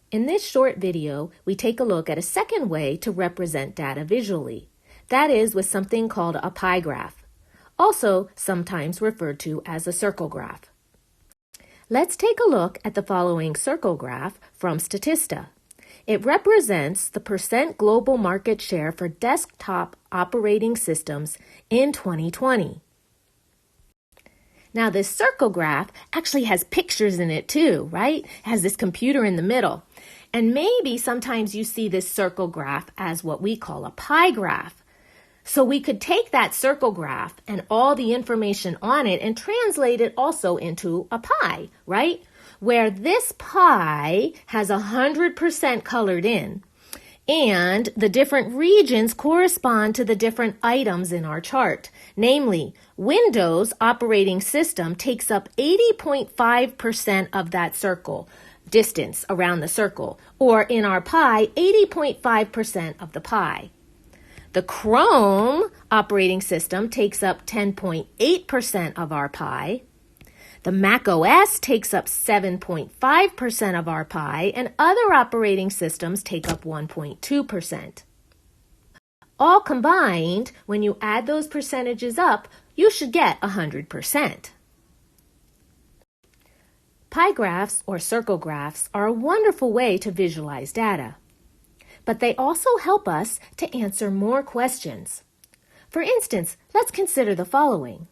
In this short video, we take a look at a second way to represent data visually. That is with something called a pie graph, also sometimes referred to as a circle graph. Let's take a look at the following circle graph from Statista. It represents the percent global market share for desktop operating systems in 2020. Now this circle graph actually has pictures in it too, right? It has this computer in the middle. And maybe sometimes you see this circle graph as what we call a pie graph. So we could take that circle graph and all the information on it and translate it also into a pie, right? Where this pie has 100% colored in. And the different regions correspond to the different items in our chart. Namely, Windows operating system takes up 80.5% of that circle distance around the circle, or in our pie, 80.5% of the pie. The Chrome operating system takes up 10.8% of our pie. The Mac OS takes up 7.5% of our pie, and other operating systems take up 1.2%. All combined, when you add those percentages up, you should get 100%. Pie graphs or circle graphs are a wonderful way to visualize data, but they also help us to answer more questions. For instance, let's consider the following.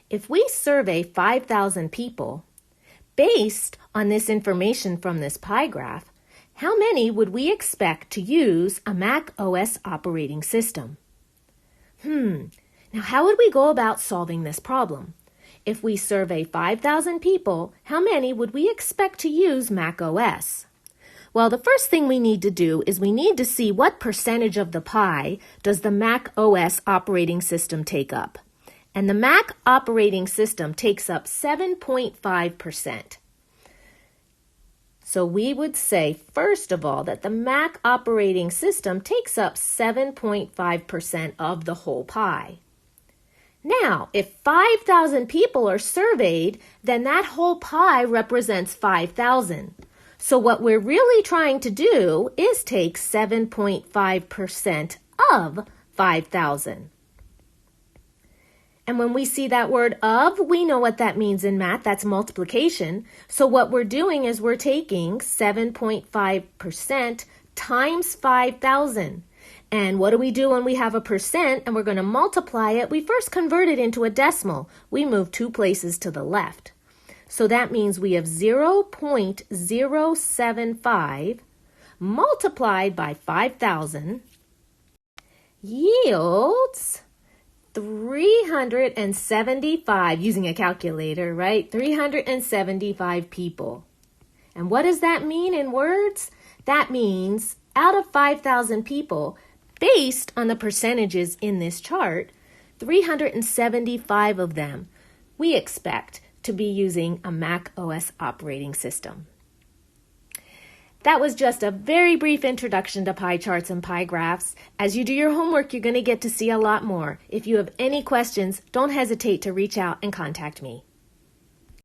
If we survey 5,000 people, based on this information from this pie graph, how many would we expect to use a Mac OS operating system? Now how would we go about solving this problem? If we survey 5,000 people, how many would we expect to use Mac OS? Well, the first thing we need to do is we need to see what percentage of the pie does the Mac OS operating system take up. And the Mac operating system takes up 7.5%. So we would say, first of all, that the Mac operating system takes up 7.5% of the whole pie. Now, if 5,000 people are surveyed, then that whole pie represents 5,000. So what we're really trying to do is take 7.5% of 5,000. And when we see that word of, we know what that means in math. That's multiplication. So what we're doing is we're taking 7.5% times 5,000. And what do we do when we have a percent and we're going to multiply it? We first convert it into a decimal. We move 2 places to the left. So that means we have 0.075 multiplied by 5,000 yields 375, using a calculator, right? 375 people. And what does that mean in words? That means out of 5,000 people, based on the percentages in this chart, 375 of them we expect to be using a Mac OS operating system. That was just a very brief introduction to pie charts and pie graphs. As you do your homework, you're going to get to see a lot more. If you have any questions, don't hesitate to reach out and contact me.